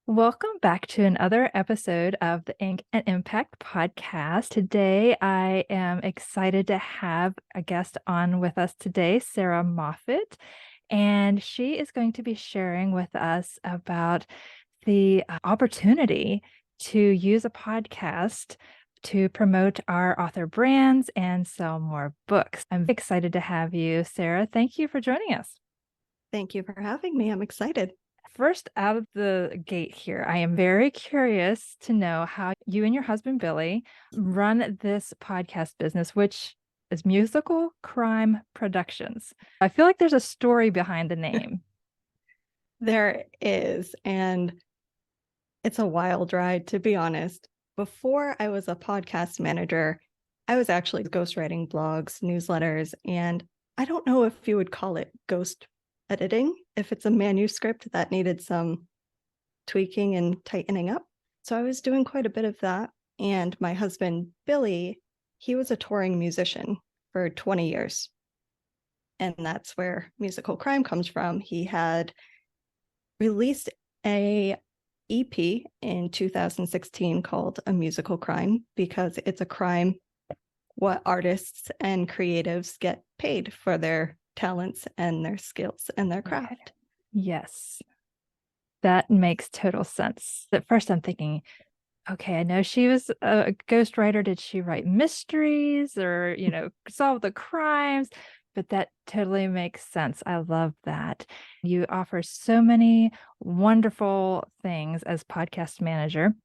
Welcome back to another episode of the Ink and Impact podcast. Today, I am excited to have a guest on with us today, Sarah Moffat, and she is going to be sharing with us about the opportunity to use a podcast to promote our author brands and sell more books. I'm excited to have you, Sarah. Thank you for joining us. Thank you for having me. I'm excited. First out of the gate here, I am very curious to know how you and your husband, Billy, run this podcast business, which is Musical Crime Productions. I feel like there's a story behind the name. There is, and it's a wild ride, to be honest. Before I was a podcast manager, I was actually ghostwriting blogs, newsletters, and I don't know if you would call it ghost editing, if it's a manuscript that needed some tweaking and tightening up. So I was doing quite a bit of that. And my husband, Billy, he was a touring musician for 20 years. And that's where Musical Crime comes from. He had released a EP in 2016 called A Musical Crime because it's a crime what artists and creatives get paid for their talents and their skills and their craft. Yes, that makes total sense. At first, I'm thinking, okay, I know she was a ghostwriter. Did she write mysteries or, solve the crimes? But that totally makes sense. I love that. You offer so many wonderful things as podcast manager.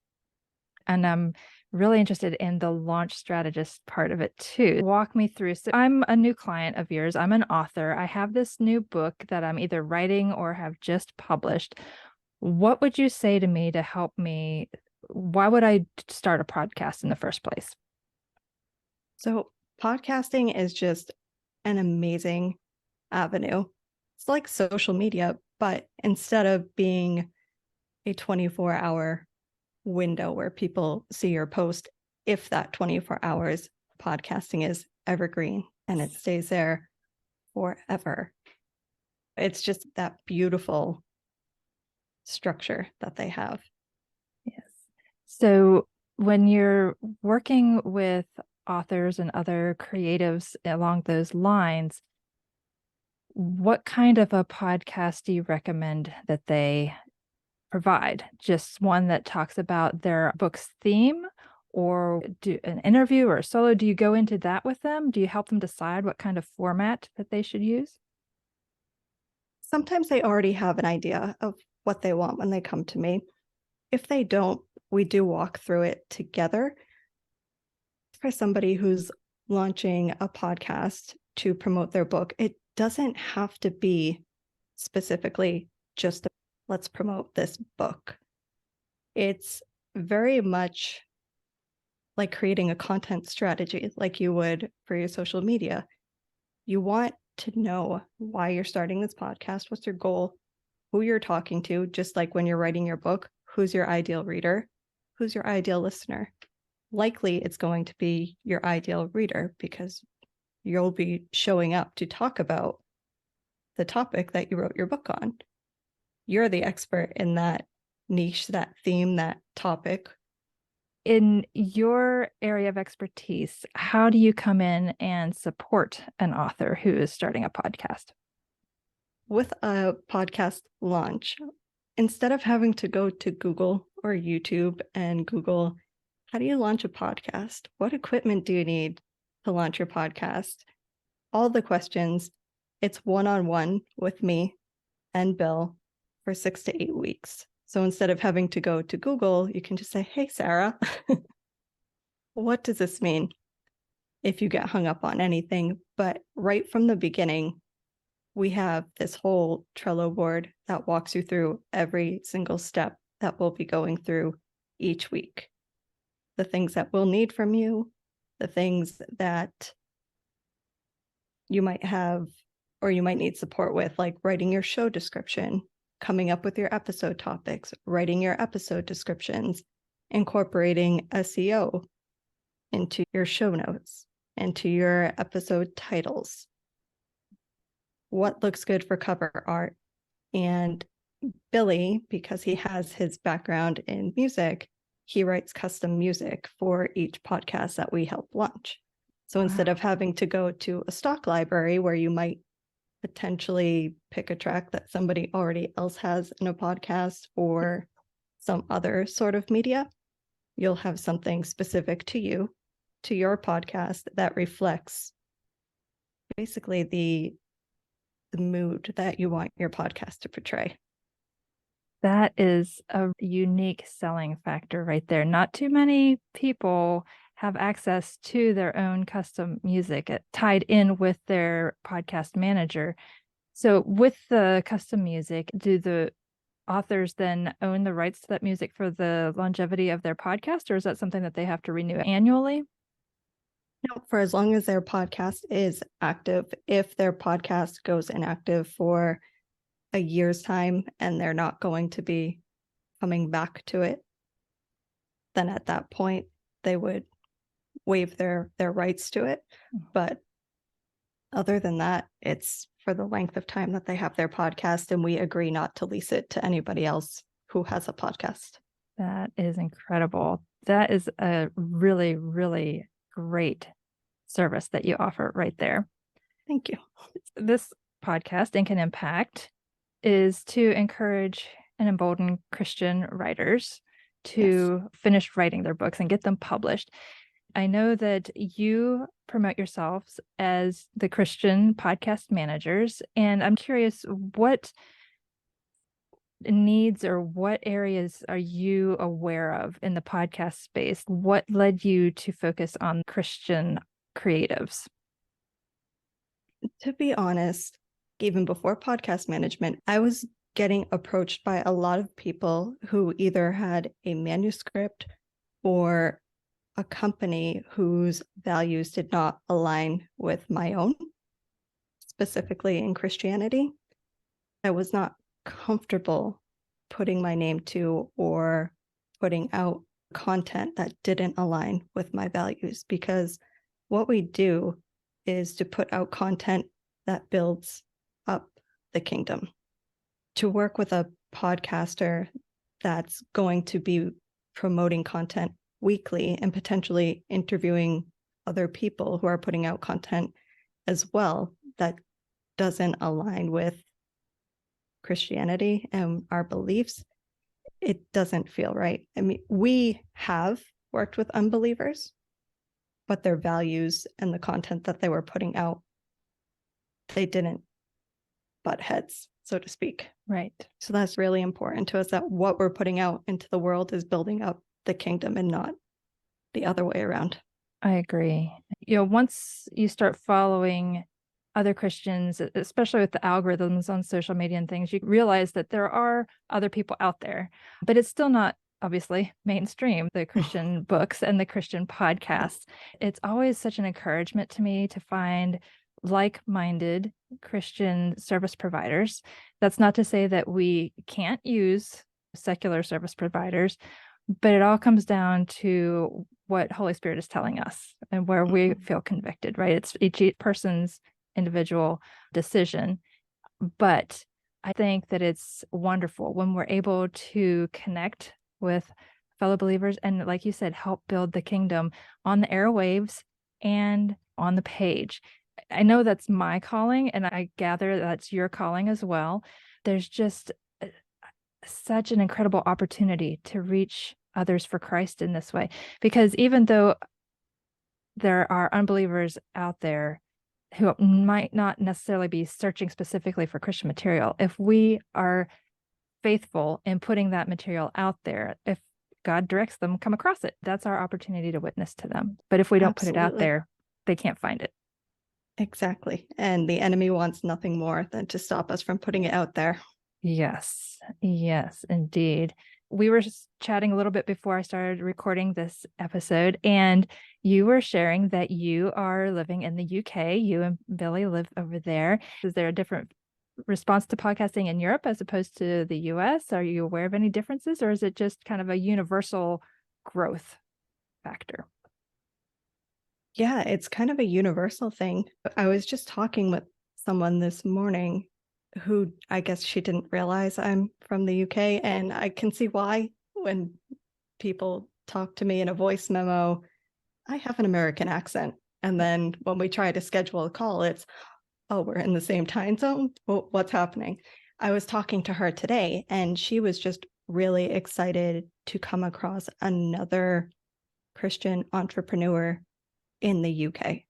And I'm really interested in the launch strategist part of it too. Walk me through. So I'm a new client of yours. I'm an author. I have this new book that I'm either writing or have just published. What would you say to me to help me? Why would I start a podcast in the first place? So, podcasting is just an amazing avenue. It's like social media, but instead of being a 24-hour window where people see your post, if that 24 hours, podcasting is evergreen and it stays there forever. It's just that beautiful structure that they have. Yes. So when you're working with authors and other creatives along those lines, what kind of a podcast do you recommend that they provide? Just one that talks about their book's theme, or do an interview or a solo? Do you go into that with them? Do you help them decide what kind of format that they should use? Sometimes they already have an idea of what they want when they come to me. If they don't, we do walk through it together. For somebody who's launching a podcast to promote their book, it doesn't have to be specifically just let's promote this book. It's very much like creating a content strategy like you would for your social media. You want to know why you're starting this podcast, what's your goal, who you're talking to, just like when you're writing your book, who's your ideal reader, who's your ideal listener. Likely it's going to be your ideal reader because you'll be showing up to talk about the topic that you wrote your book on. You're the expert in that niche, that theme, that topic. In your area of expertise, how do you come in and support an author who is starting a podcast? With a podcast launch, instead of having to go to Google or YouTube and Google, how do you launch a podcast? What equipment do you need to launch your podcast? All the questions, it's one-on-one with me and Bill for 6 to 8 weeks. So instead of having to go to Google, you can just say, hey, Sarah, what does this mean? If you get hung up on anything. But right from the beginning, we have this whole Trello board that walks you through every single step that we'll be going through each week. The things that we'll need from you, the things that you might have or you might need support with, like writing your show description, coming up with your episode topics, writing your episode descriptions, incorporating SEO into your show notes, into your episode titles, what looks good for cover art, and Billy, because he has his background in music, he writes custom music for each podcast that we help launch. So instead of having to go to a stock library where you might potentially pick a track that somebody already else has in a podcast or some other sort of media, you'll have something specific to you, to your podcast, that reflects basically the mood that you want your podcast to portray. That is a unique selling factor right there. Not too many people have access to their own custom music tied in with their podcast manager. So with the custom music, do the authors then own the rights to that music for the longevity of their podcast, or is that something that they have to renew annually? No, for as long as their podcast is active. If their podcast goes inactive for a year's time and they're not going to be coming back to it, then at that point they would waive their rights to it. But other than that, it's for the length of time that they have their podcast, and we agree not to lease it to anybody else who has a podcast. That is incredible. That is a really, really great service that you offer right there. Thank you. This podcast, Ink and Impact, is to encourage and embolden Christian writers to finish writing their books and get them published. I know that you promote yourselves as the Christian podcast managers, and I'm curious what needs or what areas are you aware of in the podcast space? What led you to focus on Christian creatives? To be honest, even before podcast management, I was getting approached by a lot of people who either had a manuscript or a company whose values did not align with my own, specifically in Christianity. I was not comfortable putting my name to or putting out content that didn't align with my values, because what we do is to put out content that builds up the kingdom. To work with a podcaster that's going to be promoting content weekly and potentially interviewing other people who are putting out content as well that doesn't align with Christianity and our beliefs, it doesn't feel right. I mean, we have worked with unbelievers, but their values and the content that they were putting out, they didn't butt heads, so to speak. Right. So that's really important to us, that what we're putting out into the world is building up the kingdom and not the other way around. I agree. Once you start following other Christians, especially with the algorithms on social media and things, you realize that there are other people out there, but it's still not obviously mainstream, the Christian books and the Christian podcasts. It's always such an encouragement to me to find like-minded Christian service providers. That's not to say that we can't use secular service providers, but it all comes down to what Holy Spirit is telling us and where we feel convicted, right? It's each person's individual decision. But I think that it's wonderful when we're able to connect with fellow believers and, like you said, help build the kingdom on the airwaves and on the page. I know that's my calling, and I gather that's your calling as well. There's just such an incredible opportunity to reach others for Christ in this way, because even though there are unbelievers out there who might not necessarily be searching specifically for Christian material, if we are faithful in putting that material out there, if God directs them come across it, that's our opportunity to witness to them. But if we don't put it out there, they can't find it. Exactly. And the enemy wants nothing more than to stop us from putting it out there. Yes, indeed. We were just chatting a little bit before I started recording this episode, and you were sharing that you are living in the UK. You and Billy live over there. Is there a different response to podcasting in Europe as opposed to the US? Are you aware of any differences, or is it just kind of a universal growth factor? Yeah, it's kind of a universal thing. I was just talking with someone this morning who I guess she didn't realize I'm from the UK. And I can see why when people talk to me in a voice memo, I have an American accent. And then when we try to schedule a call, it's, oh, we're in the same time zone. Well, what's happening? I was talking to her today, and she was just really excited to come across another Christian entrepreneur in the UK.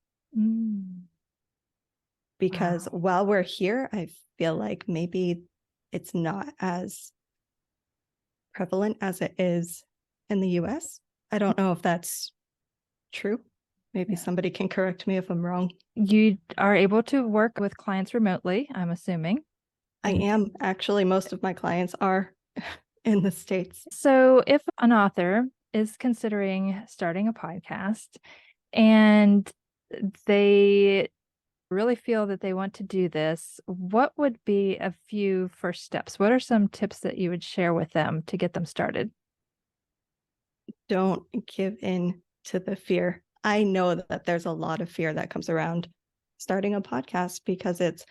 Because Wow. while we're here, I feel like maybe it's not as prevalent as it is in the US. I don't know if that's true. Maybe Yeah. somebody can correct me if I'm wrong. You are able to work with clients remotely, I'm assuming. I am actually, most of my clients are in the States. So, if an author is considering starting a podcast and they really feel that they want to do this, what would be a few first steps? What are some tips that you would share with them to get them started? Don't give in to the fear. I know that there's a lot of fear that comes around starting a podcast because it's,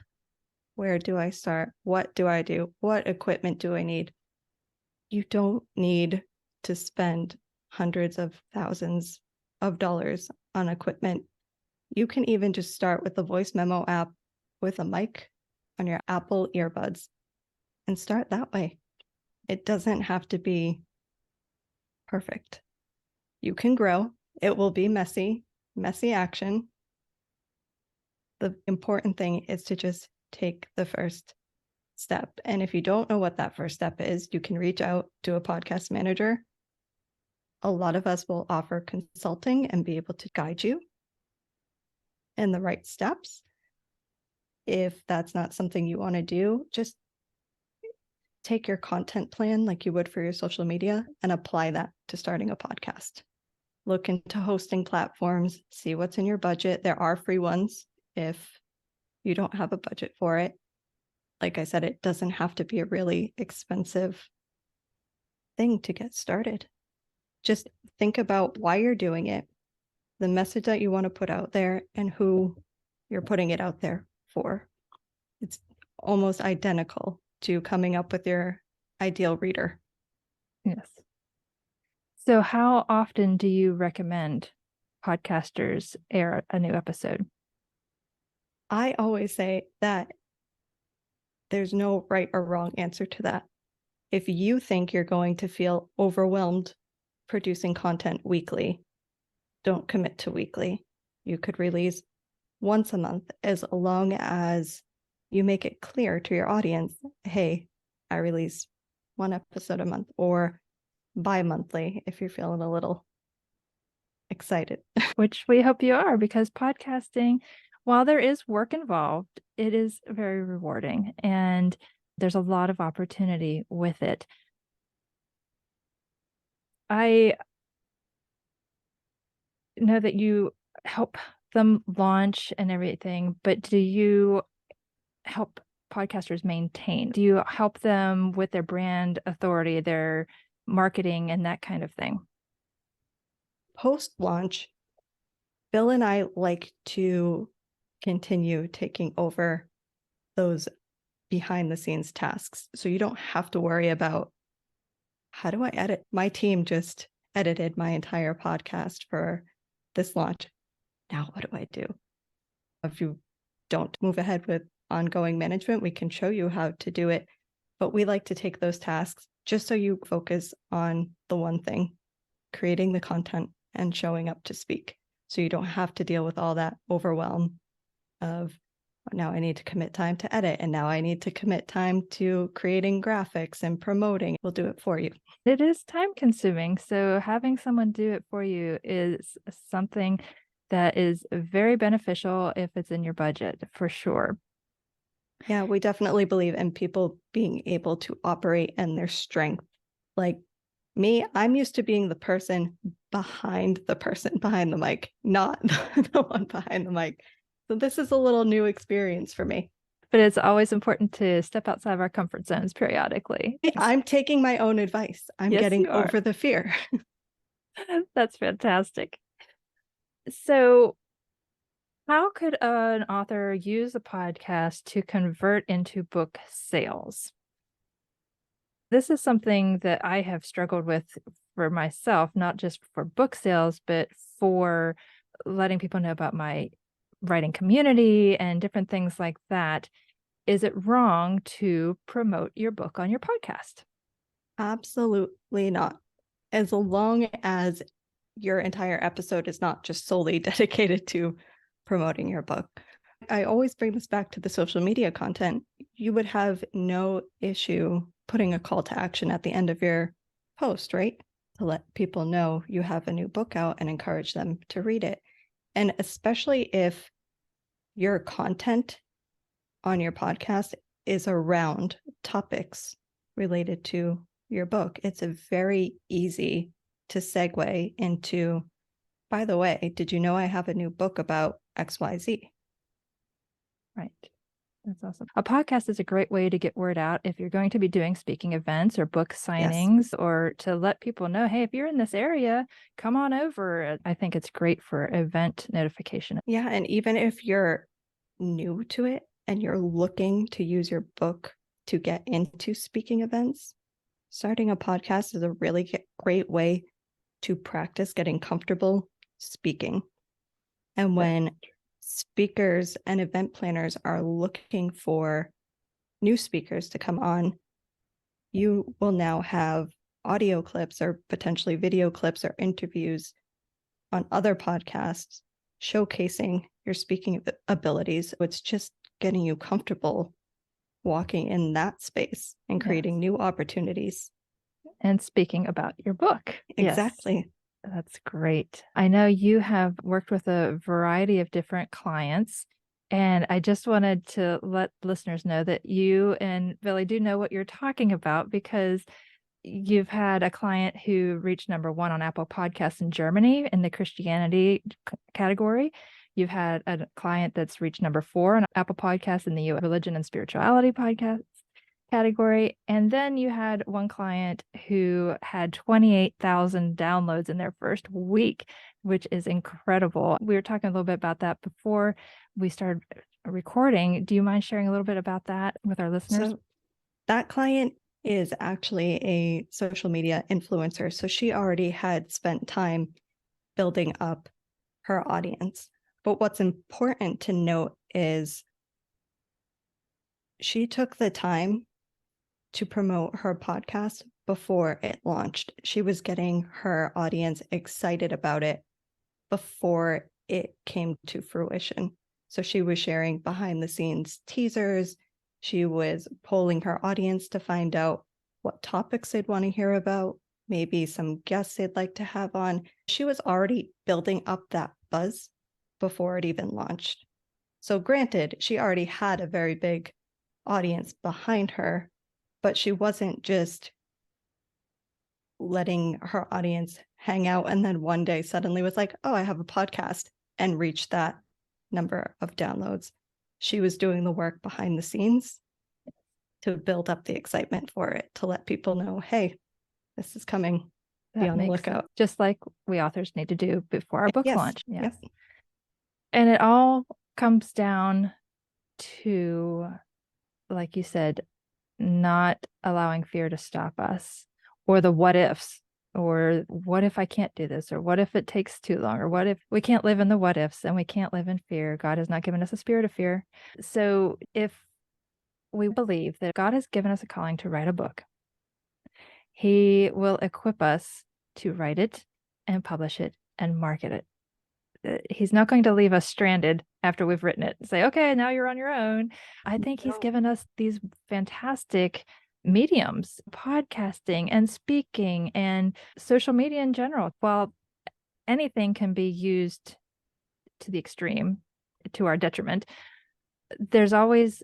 where do I start? What do I do? What equipment do I need? You don't need to spend hundreds of thousands of dollars on equipment. You can even just start with the voice memo app with a mic on your Apple earbuds and start that way. It doesn't have to be perfect. You can grow. It will be messy action. The important thing is to just take the first step. And if you don't know what that first step is, you can reach out to a podcast manager. A lot of us will offer consulting and be able to guide you in the right steps. If that's not something you want to do, just take your content plan like you would for your social media and apply that to starting a podcast. Look into hosting platforms, see what's in your budget. There are free ones if you don't have a budget for it. Like I said, it doesn't have to be a really expensive thing to get started. Just think about why you're doing it, the message that you want to put out there, and who you're putting it out there for. It's almost identical to coming up with your ideal reader. Yes. So, how often do you recommend podcasters air a new episode? I always say that there's no right or wrong answer to that. If you think you're going to feel overwhelmed producing content weekly, don't commit to weekly. You could release once a month as long as you make it clear to your audience, hey, I release one episode a month, or bi-monthly if you're feeling a little excited. Which we hope you are, because podcasting, while there is work involved, it is very rewarding and there's a lot of opportunity with it. I know that you help them launch and everything, but do you help podcasters maintain? Do you help them with their brand authority, their marketing, and that kind of thing? Post-launch, Bill and I like to continue taking over those behind the scenes tasks. So you don't have to worry about, how do I edit? My team just edited my entire podcast for this launch. Now what do I do? If you don't move ahead with ongoing management, we can show you how to do it. But we like to take those tasks just so you focus on the one thing, creating the content and showing up to speak. So you don't have to deal with all that overwhelm of, now I need to commit time to edit, and now I need to commit time to creating graphics and promoting. We'll do it for you. It is time consuming. So having someone do it for you is something that is very beneficial if it's in your budget, for sure. Yeah, we definitely believe in people being able to operate in their strength. Like me, I'm used to being the person behind the mic, not the one behind the mic. So this is a little new experience for me. But it's always important to step outside of our comfort zones periodically. I'm taking my own advice. I'm Yes, getting you are. over the fear. That's fantastic. So How could an author use a podcast to convert into book sales? This is something that I have struggled with for myself, not just for book sales, but for letting people know about my writing community and different things like that. Is it wrong to promote your book on your podcast? Absolutely not. As long as your entire episode is not just solely dedicated to promoting your book. I always bring this back to the social media content. You would have no issue putting a call to action at the end of your post, right? To let people know you have a new book out and encourage them to read it. And especially if your content on your podcast is around topics related to your book, it's a very easy to segue into, by the way, did you know I have a new book about XYZ? Right. That's awesome. A podcast is a great way to get word out if you're going to be doing speaking events or book Yes. signings, or to let people know, hey, if you're in this area, come on over. I think it's great for event notification. Yeah. And even if you're new to it and you're looking to use your book to get into speaking events, starting a podcast is a really great way to practice getting comfortable speaking. And when speakers and event planners are looking for new speakers to come on, you will now have audio clips or potentially video clips or interviews on other podcasts showcasing your speaking abilities. It's just getting you comfortable walking in that space and creating new opportunities. And speaking about your book. Exactly. Yes. That's great. I know you have worked with a variety of different clients, and I just wanted to let listeners know that you and Billy do know what you're talking about, because you've had a client who reached #1 on Apple Podcasts in Germany in the Christianity category. You've had a client that's reached #4 on Apple Podcasts in the US Religion and Spirituality podcast category. And then you had one client who had 28,000 downloads in their first week, which is incredible. We were talking a little bit about that before we started recording. Do you mind sharing a little bit about that with our listeners? So that client is actually a social media influencer. So she already had spent time building up her audience. But what's important to note is she took the time to promote her podcast before it launched. She was getting her audience excited about it before it came to fruition. So she was sharing behind the scenes teasers. She was polling her audience to find out what topics they'd want to hear about, maybe some guests they'd like to have on. She was already building up that buzz before it even launched. So granted, she already had a very big audience behind her, but she wasn't just letting her audience hang out and then one day suddenly was like, oh, I have a podcast, and reached that number of downloads. She was doing the work behind the scenes to build up the excitement for it, to let people know, hey, this is coming. Be on the lookout. Just like we authors need to do before our book launch. Yes. And it all comes down to, like you said, not allowing fear to stop us, or the what ifs, or what if I can't do this, or what if it takes too long, or what if we can't live in the what ifs, and we can't live in fear. God has not given us a spirit of fear. So if we believe that God has given us a calling to write a book, He will equip us to write it and publish it and market it. He's not going to leave us stranded after we've written it and say, okay, now you're on your own. I think he's given us these fantastic mediums, podcasting and speaking and social media in general. While anything can be used to the extreme to our detriment, there's always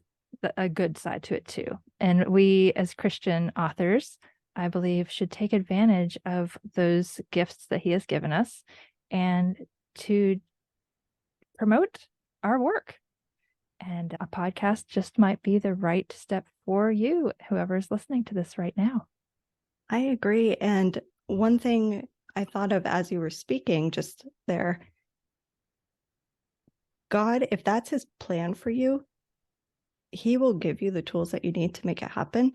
a good side to it too. And we, as Christian authors, I believe, should take advantage of those gifts that he has given us and to promote our work. And a podcast just might be the right step for you, whoever's listening to this right now. I agree. And one thing I thought of as you were speaking just there, God, if that's his plan for you, he will give you the tools that you need to make it happen.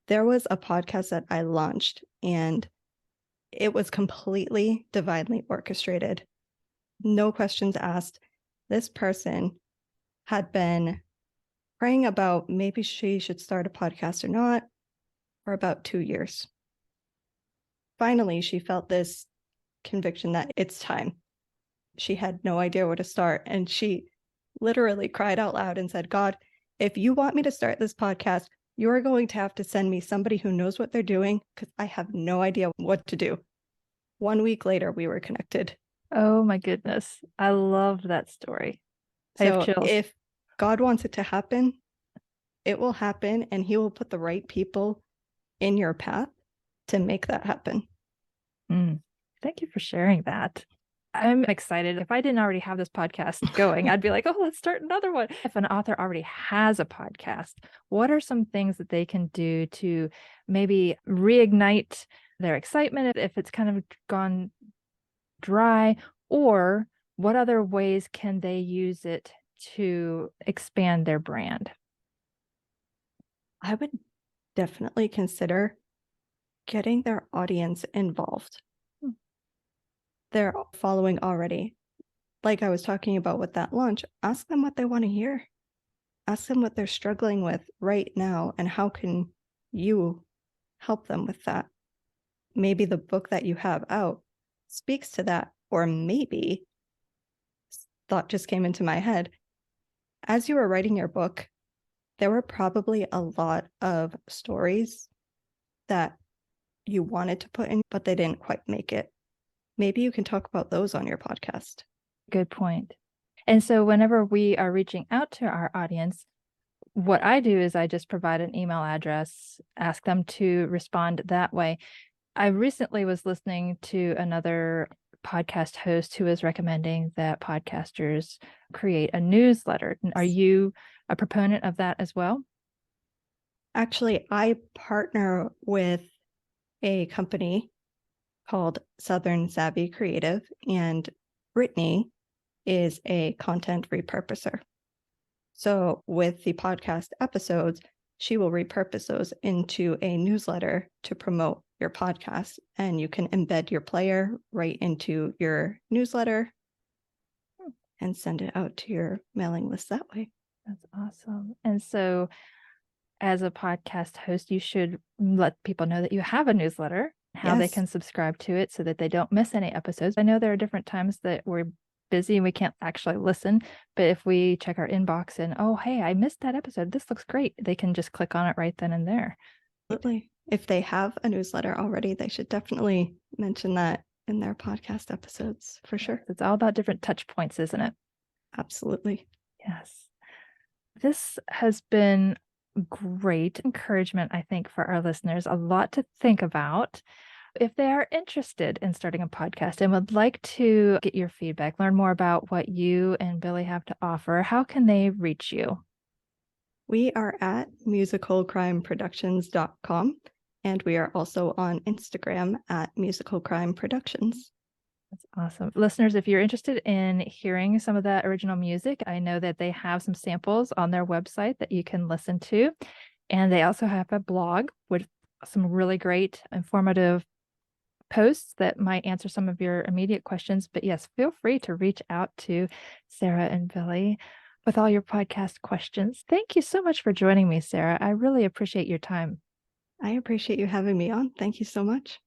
There was a podcast that I launched, and it was completely divinely orchestrated. No questions asked. This person had been praying about maybe she should start a podcast or not for about 2 years. Finally, she felt this conviction that it's time. She had no idea where to start. And she literally cried out loud and said, God, if you want me to start this podcast, you're going to have to send me somebody who knows what they're doing because I have no idea what to do. 1 week later, we were connected. Oh my goodness. I love that story. I have So chills. if God wants it to happen, it will happen, and he will put the right people in your path to make that happen. Thank you for sharing that. I'm excited. If I didn't already have this podcast going, I'd be like, oh, let's start another one. If an author already has a podcast, what are some things that they can do to maybe reignite their excitement if it's kind of gone dry? Or what other ways can they use it to expand their brand? I would definitely consider getting their audience involved. They're following already. Like I was talking about with that launch, ask them what they want to hear. Ask them what they're struggling with right now, and how can you help them with that? Maybe the book that you have out speaks to that, or maybe, thought just came into my head, as you were writing your book, there were probably a lot of stories that you wanted to put in, but they didn't quite make it. Maybe you can talk about those on your podcast. Good point. And so whenever we are reaching out to our audience, what I do is I just provide an email address, ask them to respond that way. I recently was listening to another podcast host who was recommending that podcasters create a newsletter. Are you a proponent of that as well? Actually, I partner with a company called Southern Savvy Creative, and Brittany is a content repurposer. So with the podcast episodes, she will repurpose those into a newsletter to promote your podcast, and you can embed your player right into your newsletter and send it out to your mailing list that way. That's awesome. And so as a podcast host, you should let people know that you have a newsletter, how they can subscribe to it so that they don't miss any episodes. I know there are different times that we're busy and we can't actually listen, but if we check our inbox and, oh, hey, I missed that episode, this looks great, they can just click on it right then and there. Absolutely. If they have a newsletter already, they should definitely mention that in their podcast episodes for sure. It's all about different touch points, isn't it? Absolutely. Yes. This has been great encouragement, I think, for our listeners. A lot to think about. If they are interested in starting a podcast and would like to get your feedback, learn more about what you and Billy have to offer, how can they reach you? We are at musicalcrimeproductions.com, and we are also on Instagram at musicalcrimeproductions. That's awesome. Listeners, if you're interested in hearing some of that original music, I know that they have some samples on their website that you can listen to. And they also have a blog with some really great informative posts that might answer some of your immediate questions. But yes, feel free to reach out to Sarah and Billy with all your podcast questions. Thank you so much for joining me, Sarah. I really appreciate your time. I appreciate you having me on. Thank you so much.